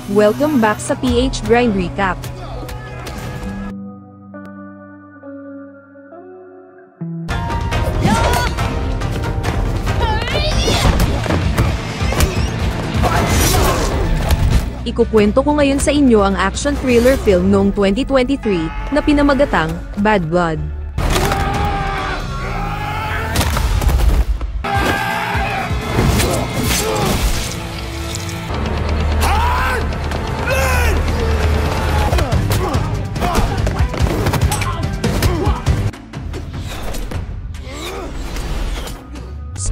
Welcome back sa PH Grind Recap. Ikukwento ko ngayon sa inyo ang action thriller film noong 2023 na pinamagatang Bad Blood.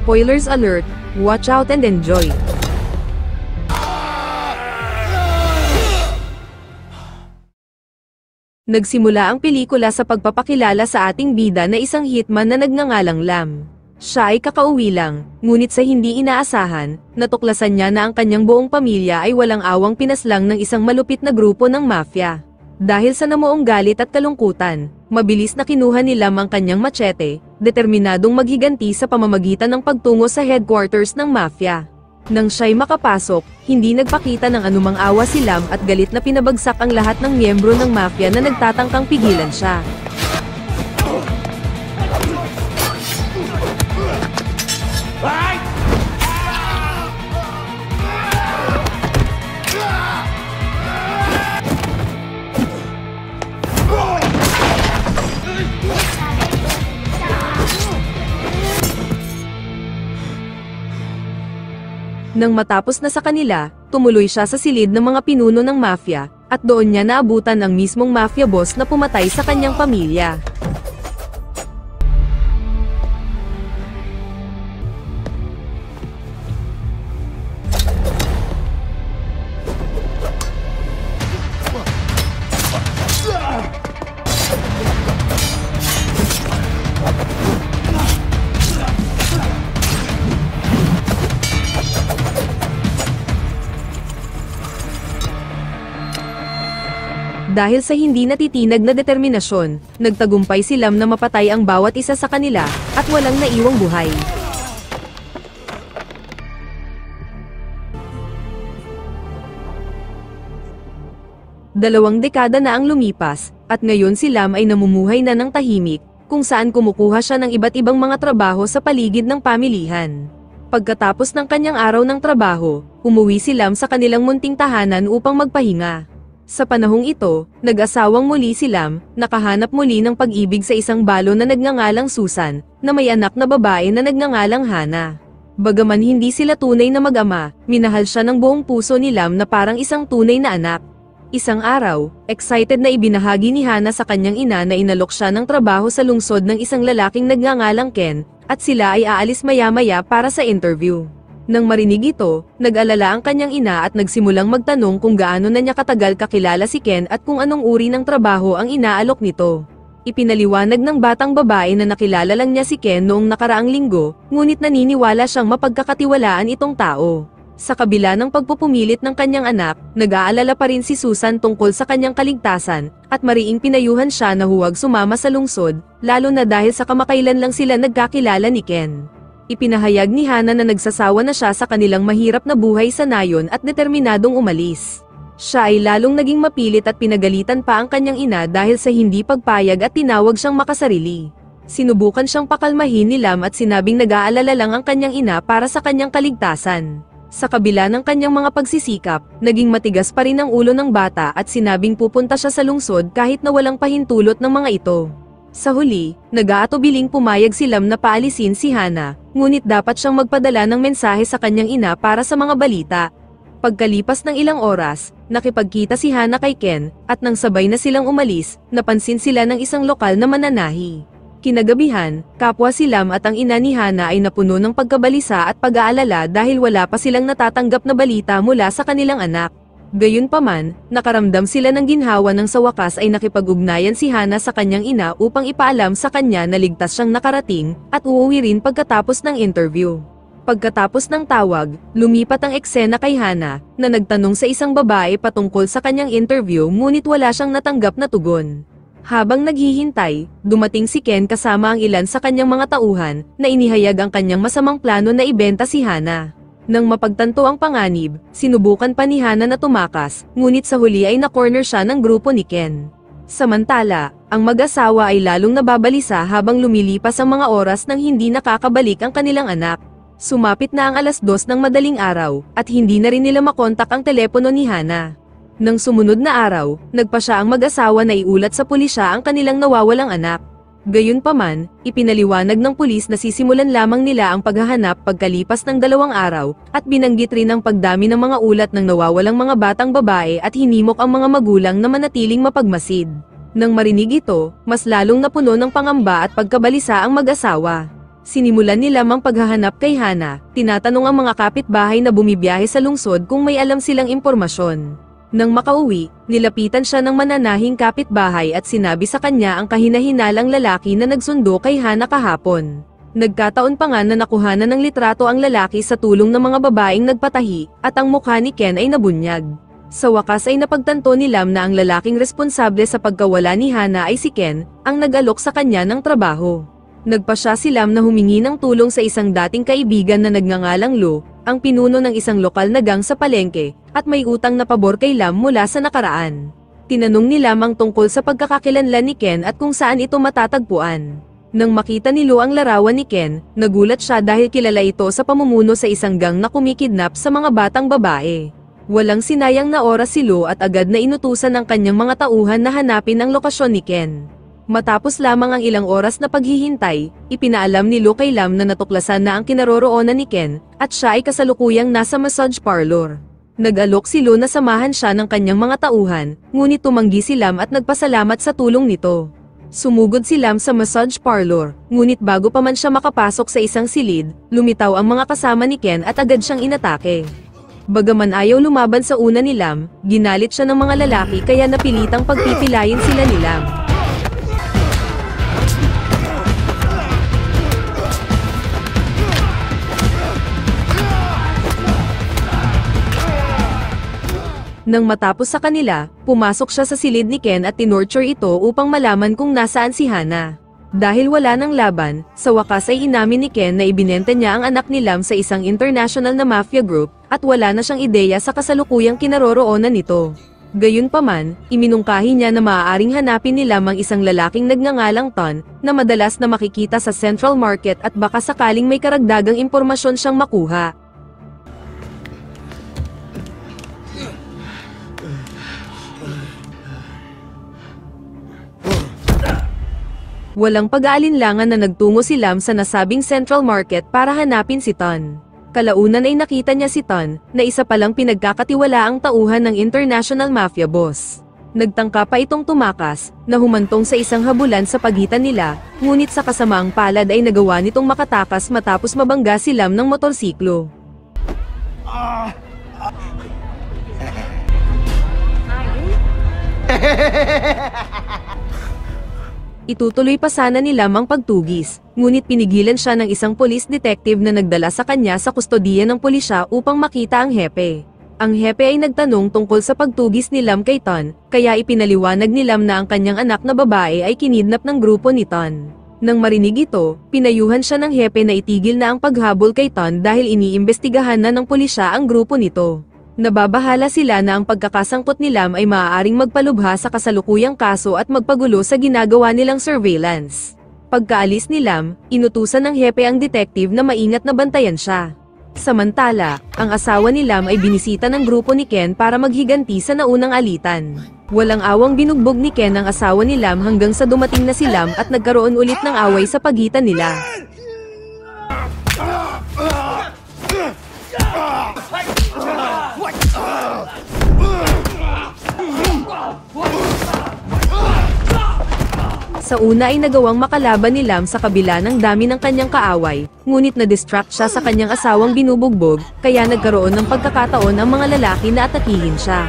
Spoilers alert, watch out and enjoy. Nagsimula ang pelikula sa pagpapakilala sa ating bida na isang hitman na nagngangalang Lam. Siya ay kakauwi lang, ngunit sa hindi inaasahan, natuklasan niya na ang kanyang buong pamilya ay walang awang pinaslang ng isang malupit na grupo ng mafia. Dahil sa namuong galit at kalungkutan, mabilis na kinuha ni Lam ang kanyang machete, determinadong maghiganti sa pamamagitan ng pagtungo sa headquarters ng mafia. Nang siya'y makapasok, hindi nagpakita ng anumang awa si Lam at galit na pinabagsak ang lahat ng miyembro ng mafia na nagtatangkang pigilan siya. Nang matapos na sa kanila, tumuloy siya sa silid ng mga pinuno ng mafia, at doon niya naabutan ang mismong mafia boss na pumatay sa kanyang pamilya. Dahil sa hindi natitinag na determinasyon, nagtagumpay si Lam na mapatay ang bawat isa sa kanila, at walang naiwang buhay. Dalawang dekada na ang lumipas, at ngayon si Lam ay namumuhay na ng tahimik, kung saan kumukuha siya ng iba't ibang mga trabaho sa paligid ng pamilihan. Pagkatapos ng kanyang araw ng trabaho, umuwi si Lam sa kanilang munting tahanan upang magpahinga. Sa panahong ito, nag-asawang muli si Lam, nakahanap muli ng pag-ibig sa isang balo na nagngangalang Susan, na may anak na babae na nagngangalang Hana. Bagaman hindi sila tunay na mag-ama, minahal siya ng buong puso ni Lam na parang isang tunay na anak. Isang araw, excited na ibinahagi ni Hana sa kanyang ina na inalok siya ng trabaho sa lungsod ng isang lalaking nagngangalang Ken, at sila ay aalis maya-maya para sa interview. Nang marinig ito, nag-alala ang kanyang ina at nagsimulang magtanong kung gaano na niya katagal kakilala si Ken at kung anong uri ng trabaho ang inaalok nito. Ipinaliwanag ng batang babae na nakilala lang niya si Ken noong nakaraang linggo, ngunit naniniwala siyang mapagkakatiwalaan itong tao. Sa kabila ng pagpupumilit ng kanyang anak, nag-aalala pa rin si Susan tungkol sa kanyang kaligtasan, at mariing pinayuhan siya na huwag sumama sa lungsod, lalo na dahil sa kamakailan lang sila nagkakilala ni Ken. Ipinahayag ni Hana na nagsasawa na siya sa kanilang mahirap na buhay sa nayon at determinadong umalis. Siya ay lalong naging mapilit at pinagalitan pa ang kanyang ina dahil sa hindi pagpayag at tinawag siyang makasarili. Sinubukan siyang pakalmahin ni Lam at sinabing nag-aalala lang ang kanyang ina para sa kanyang kaligtasan. Sa kabila ng kanyang mga pagsisikap, naging matigas pa rin ang ulo ng bata at sinabing pupunta siya sa lungsod kahit na walang pahintulot ng mga ito. Sa huli, nag-aatubiling pumayag si Lam na paalisin si Hana, ngunit dapat siyang magpadala ng mensahe sa kanyang ina para sa mga balita. Pagkalipas ng ilang oras, nakipagkita si Hana kay Ken, at nang sabay na silang umalis, napansin sila ng isang lokal na mananahi. Kinagabihan, kapwa si Lam at ang ina ni Hana ay napuno ng pagkabalisa at pag-aalala dahil wala pa silang natatanggap na balita mula sa kanilang anak. Gayunpaman, nakaramdam sila ng ginhawa nang sa wakas ay nakipag-ugnayan si Hana sa kanyang ina upang ipaalam sa kanya na ligtas siyang nakarating, at uuwi rin pagkatapos ng interview. Pagkatapos ng tawag, lumipat ang eksena kay Hana, na nagtanong sa isang babae patungkol sa kanyang interview ngunit wala siyang natanggap na tugon. Habang naghihintay, dumating si Ken kasama ang ilan sa kanyang mga tauhan, na inihayag ang kanyang masamang plano na ibenta si Hana. Nang mapagtanto ang panganib, sinubukan pa ni Hana na tumakas, ngunit sa huli ay na-corner siya ng grupo ni Ken. Samantala, ang mag-asawa ay lalong nababalisa habang lumilipas ang mga oras nang hindi nakakabalik ang kanilang anak. Sumapit na ang 2:00 ng madaling araw, at hindi na rin nila makontak ang telepono ni Hana. Nang sumunod na araw, nagpa siya ang mag-asawa na iulat sa pulisya ang kanilang nawawalang anak. Gayunpaman, ipinaliwanag ng pulis na sisimulan lamang nila ang paghahanap pagkalipas ng 2 araw, at binanggit rin ang pagdami ng mga ulat ng nawawalang mga batang babae at hinimok ang mga magulang na manatiling mapagmasid. Nang marinig ito, mas lalong napuno ng pangamba at pagkabalisa ang mag-asawa. Sinimulan nila ang paghahanap kay Hana, tinatanong ang mga kapitbahay na bumibiyahe sa lungsod kung may alam silang impormasyon. Nang makauwi, nilapitan siya ng mananahing kapitbahay at sinabi sa kanya ang kahinahinalang lalaki na nagsundo kay Hana kahapon. Nagkataon pa nga na nakuhanan ng litrato ang lalaki sa tulong ng mga babaeng nagpatahi, at ang mukha ni Ken ay nabunyag. Sa wakas ay napagtanto ni Lam na ang lalaking responsable sa pagkawala ni Hana ay si Ken, ang nag-alok sa kanya ng trabaho. Nagpa siya si Lam na humingi ng tulong sa isang dating kaibigan na nagngangalang Lo, ang pinuno ng isang lokal na gang sa palengke, at may utang na pabor kay Lam mula sa nakaraan. Tinanong ni Lam ang tungkol sa pagkakakilanlan ni Ken at kung saan ito matatagpuan. Nang makita ni Lo ang larawan ni Ken, nagulat siya dahil kilala ito sa pamumuno sa isang gang na kumikidnap sa mga batang babae. Walang sinayang na oras si Lo at agad na inutusan ng kanyang mga tauhan na hanapin ang lokasyon ni Ken. Matapos lamang ang ilang oras na paghihintay, ipinaalam ni Lo kay Lam na natuklasan na ang kinaroroonan ni Ken, at siya ay kasalukuyang nasa massage parlor. Nag-alok si Lo na samahan siya ng kanyang mga tauhan, ngunit tumanggi si Lam at nagpasalamat sa tulong nito. Sumugod si Lam sa massage parlor, ngunit bago pa man siya makapasok sa isang silid, lumitaw ang mga kasama ni Ken at agad siyang inatake. Bagaman ayaw lumaban sa una ni Lam, ginalit siya ng mga lalaki kaya napilitang pagpipilayin sila ni Lam. Nang matapos sa kanila, pumasok siya sa silid ni Ken at tinorture ito upang malaman kung nasaan si Hana. Dahil wala ng laban, sa wakas ay inamin ni Ken na ibinenta niya ang anak ni Lam sa isang international na mafia group, at wala na siyang ideya sa kasalukuyang kinaroroonan nito. Gayunpaman, iminungkahi niya na maaaring hanapin ni Lam ang isang lalaking nagngangalang Ton, na madalas na makikita sa Central Market at baka sakaling may karagdagang impormasyon siyang makuha. Walang pag-aalinlangan na nagtungo si Lam sa nasabing Central Market para hanapin si Ton. Kalaunan ay nakita niya si Ton, na isa palang pinagkakatiwalaang tauhan ng international mafia boss. Nagtangka pa itong tumakas, na humantong sa isang habulan sa pagitan nila, ngunit sa kasamaang palad ay nagawa nitong makatakas matapos mabangga si Lam ng motorsiklo. Itutuloy pa sana ni Lam ang pagtugis, ngunit pinigilan siya ng isang police detective na nagdala sa kanya sa kustodiya ng pulisya upang makita ang hepe. Ang hepe ay nagtanong tungkol sa pagtugis ni Lam kay Ton, kaya ipinaliwanag ni Lam na ang kanyang anak na babae ay kinidnap ng grupo ni Ton. Nang marinig ito, pinayuhan siya ng hepe na itigil na ang paghabol kay Ton dahil iniimbestigahan na ng pulisya ang grupo nito. Nababahala sila na ang pagkakasangkot ni Lam ay maaaring magpalubha sa kasalukuyang kaso at magpagulo sa ginagawa nilang surveillance. Pagkaalis ni Lam, inutusan ng hepe ang detective na maingat na bantayan siya. Samantala, ang asawa ni Lam ay binisita ng grupo ni Ken para maghiganti sa naunang alitan. Walang awang binugbog ni Ken ang asawa ni Lam hanggang sa dumating na si Lam at nagkaroon ulit ng away sa pagitan nila. Sa una ay nagawang makalaban ni Lam sa kabila ng dami ng kanyang kaaway, ngunit na-distract siya sa kanyang asawang binubugbog, kaya nagkaroon ng pagkakataon ang mga lalaki na atakihin siya.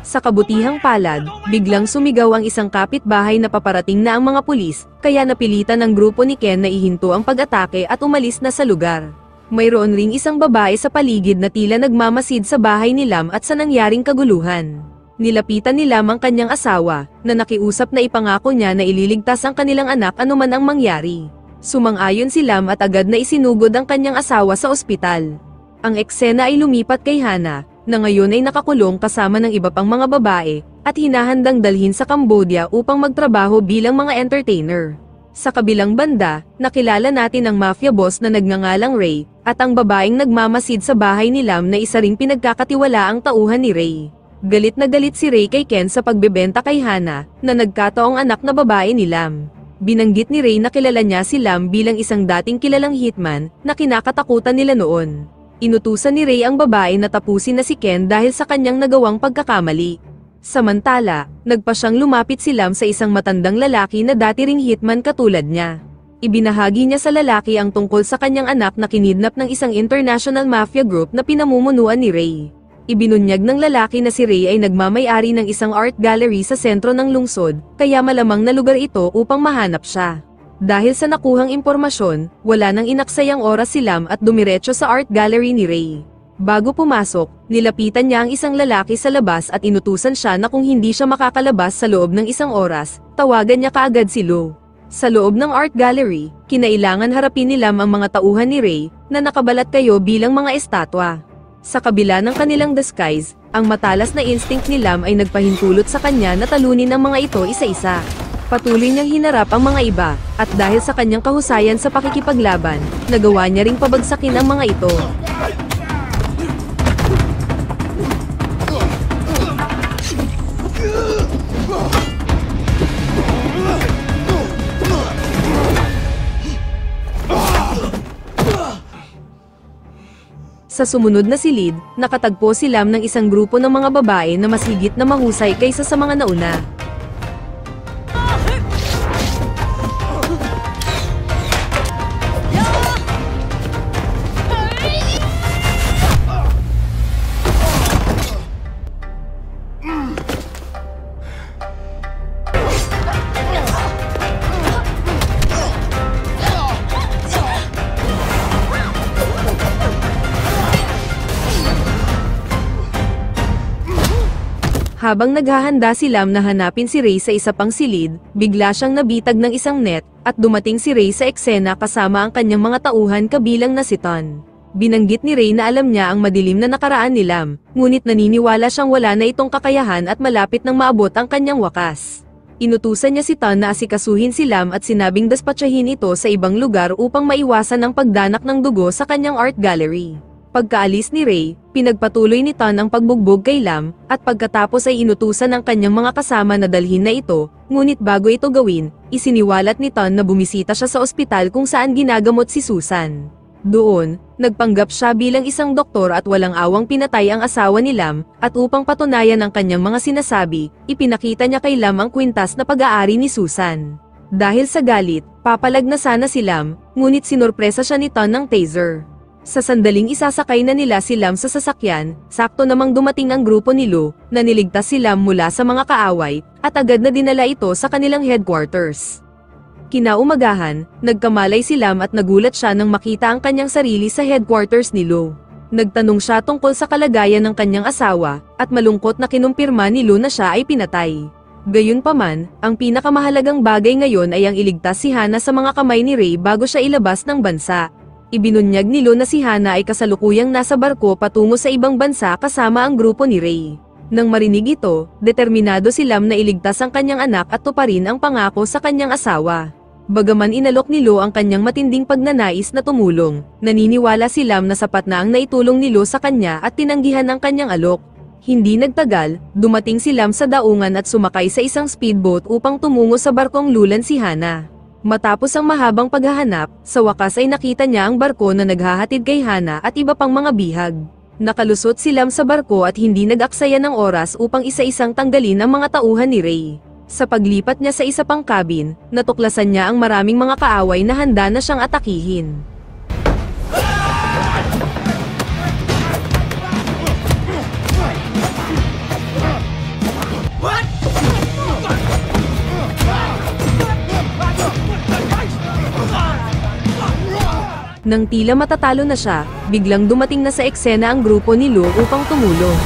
Sa kabutihang palad, biglang sumigaw ang isang kapitbahay na paparating na ang mga pulis, kaya napilitan ng grupo ni Ken na ihinto ang pag-atake at umalis na sa lugar. Mayroon ring isang babae sa paligid na tila nagmamasid sa bahay ni Lam at sa nangyaring kaguluhan. Nilapitan ni Lam ang kanyang asawa, na nakiusap na ipangako niya na ililigtas ang kanilang anak anuman ang mangyari. Sumang-ayon si Lam at agad na isinugod ang kanyang asawa sa ospital. Ang eksena ay lumipat kay Hana, na ngayon ay nakakulong kasama ng iba pang mga babae, at hinahandang dalhin sa Cambodia upang magtrabaho bilang mga entertainer. Sa kabilang banda, nakilala natin ang mafia boss na nagngangalang Ray, at ang babaeng nagmamasid sa bahay ni Lam na isa ring pinagkakatiwalaang tauhan ni Ray. Galit na galit si Ray kay Ken sa pagbebenta kay Hana, na nagkataong anak na babae ni Lam. Binanggit ni Ray na kilala niya si Lam bilang isang dating kilalang hitman, na kinakatakutan nila noon. Inutusan ni Ray ang babae na tapusin na si Ken dahil sa kanyang nagawang pagkakamali. Samantala, nagpa siyang lumapit si Lam sa isang matandang lalaki na dati ring hitman katulad niya. Ibinahagi niya sa lalaki ang tungkol sa kanyang anak na kinidnap ng isang international mafia group na pinamumunuan ni Ray. Ibinunyag ng lalaki na si Ray ay nagmamay-ari ng isang art gallery sa sentro ng lungsod, kaya malamang na lugar ito upang mahanap siya. Dahil sa nakuhang impormasyon, wala nang inaksayang oras si Lam at dumiretso sa art gallery ni Ray. Bago pumasok, nilapitan niya ang isang lalaki sa labas at inutusan siya na kung hindi siya makakalabas sa loob ng isang oras, tawagan niya kaagad si Lo. Sa loob ng art gallery, kinailangan harapin ni Lam ang mga tauhan ni Ray, na nakabalat kayo bilang mga estatwa. Sa kabila ng kanilang disguise, ang matalas na instinct ni Lam ay nagpahintulot sa kanya na talunin ang mga ito isa-isa. Patuloy niyang hinarap ang mga iba, at dahil sa kanyang kahusayan sa pakikipaglaban, nagawa niya ring pabagsakin ang mga ito. Sa sumunod na silid, nakatagpo si Lam ng isang grupo ng mga babae na mas higit na mahusay kaysa sa mga nauna. Habang naghahanda si Lam na hanapin si Ray sa isa pang silid, bigla siyang nabitag ng isang net, at dumating si Ray sa eksena kasama ang kanyang mga tauhan kabilang na si Ton. Binanggit ni Ray na alam niya ang madilim na nakaraan ni Lam, ngunit naniniwala siyang wala na itong kakayahan at malapit nang maabot ang kanyang wakas. Inutusan niya si Ton na asikasuhin si Lam at sinabing daspatsahin ito sa ibang lugar upang maiwasan ang pagdanak ng dugo sa kanyang art gallery. Pagkaalis ni Ray, pinagpatuloy ni Ton ang pagbugbog kay Lam, at pagkatapos ay inutusan ang kanyang mga kasama na dalhin na ito, ngunit bago ito gawin, isiniwalat ni Ton na bumisita siya sa ospital kung saan ginagamot si Susan. Doon, nagpanggap siya bilang isang doktor at walang awang pinatay ang asawa ni Lam, at upang patunayan ang kanyang mga sinasabi, ipinakita niya kay Lam ang kwintas na pag-aari ni Susan. Dahil sa galit, papalag na sana si Lam, ngunit sinurpresa siya ni Ton ng taser. Sa sandaling isasakay na nila si Lam sa sasakyan, sakto namang dumating ang grupo ni Lo, na niligtas si Lam mula sa mga kaaway, at agad na dinala ito sa kanilang headquarters. Kinaumagahan, nagkamalay si Lam at nagulat siya nang makita ang kanyang sarili sa headquarters ni Lo. Nagtanong siya tungkol sa kalagayan ng kanyang asawa, at malungkot na kinumpirma ni Lo na siya ay pinatay. Gayunpaman, ang pinakamahalagang bagay ngayon ay ang iligtas si Hana sa mga kamay ni Ray bago siya ilabas ng bansa. Ibinunyag ni Lo na si Hana ay kasalukuyang nasa barko patungo sa ibang bansa kasama ang grupo ni Ray. Nang marinig ito, determinado si Lam na iligtas ang kanyang anak at tuparin ang pangako sa kanyang asawa. Bagaman inalok ni Lo ang kanyang matinding pagnanais na tumulong, naniniwala si Lam na sapat na ang naitulong ni Lo sa kanya at tinanggihan ang kanyang alok. Hindi nagtagal, dumating si Lam sa daungan at sumakay sa isang speedboat upang tumungo sa barkong lulan si Hana. Matapos ang mahabang paghahanap, sa wakas ay nakita niya ang barko na naghahatid kay Hana at iba pang mga bihag. Nakalusot si Lam sa barko at hindi nag-aksaya ng oras upang isa-isang tanggalin ang mga tauhan ni Ray. Sa paglipat niya sa isa pang cabin, natuklasan niya ang maraming mga kaaway na handa na siyang atakihin. Nang tila matatalo na siya, biglang dumating na sa eksena ang grupo ni Lo upang tumulong.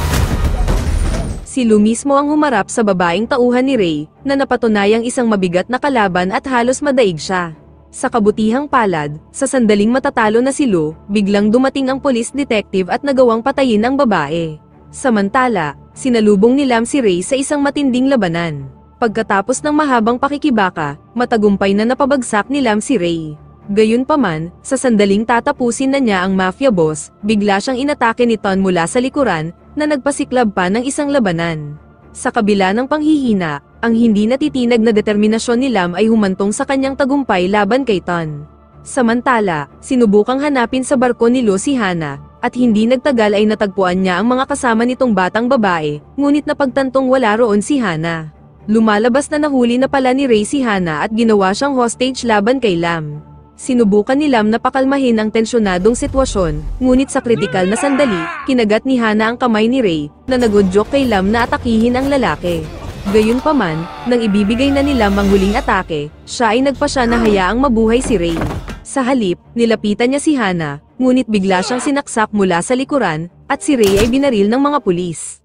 Si Lo mismo ang humarap sa babaeng tauhan ni Ray, na napatunayang isang mabigat na kalaban at halos madaig siya. Sa kabutihang palad, sa sandaling matatalo na si Lo, biglang dumating ang police detective at nagawang patayin ang babae. Samantala, sinalubong ni Lam si Ray sa isang matinding labanan. Pagkatapos ng mahabang pakikibaka, matagumpay na napabagsak ni Lam si Ray. Gayunpaman, sa sandaling tatapusin na niya ang mafia boss, bigla siyang inatake ni Ton mula sa likuran, na nagpasiklab pa ng isang labanan. Sa kabila ng panghihina, ang hindi natitinag na determinasyon ni Lam ay humantong sa kanyang tagumpay laban kay Ton. Samantala, sinubukang hanapin sa barko ni Lo si Hana, at hindi nagtagal ay natagpuan niya ang mga kasama nitong batang babae, ngunit napagtantong wala roon si Hana. Lumalabas na nahuli na pala ni Ray si Hana at ginawa siyang hostage laban kay Lam. Sinubukan ni Lam na pakalmahin ang tensyonadong sitwasyon, ngunit sa kritikal na sandali, kinagat ni Hana ang kamay ni Ray, na nagudyok kay Lam na atakihin ang lalaki. Gayunpaman, nang ibibigay na ni Lam ang huling atake, siya ay nagpasya na hayaang mabuhay si Ray. Sa halip, nilapitan niya si Hana, ngunit bigla siyang sinaksak mula sa likuran, at si Ray ay binaril ng mga pulis.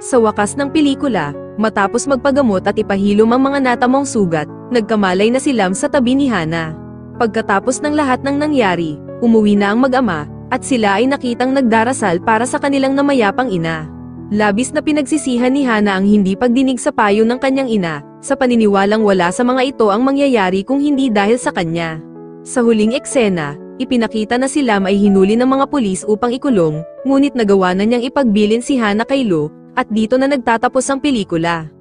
Sa wakas ng pelikula, matapos magpagamot at ipahilom ang mga natamong sugat, nagkamalay na si Lam sa tabi ni Hana. Pagkatapos ng lahat ng nangyari, umuwi na ang mag-ama, at sila ay nakitang nagdarasal para sa kanilang namayapang ina. Labis na pinagsisihan ni Hana ang hindi pagdinig sa payo ng kanyang ina, sa paniniwalang wala sa mga ito ang mangyayari kung hindi dahil sa kanya. Sa huling eksena, ipinakita na si Lam ay hinuli ng mga pulis upang ikulong, ngunit nagawa na niyang ipagbilin si Hana kay Lo, at dito na nagtatapos ang pelikula.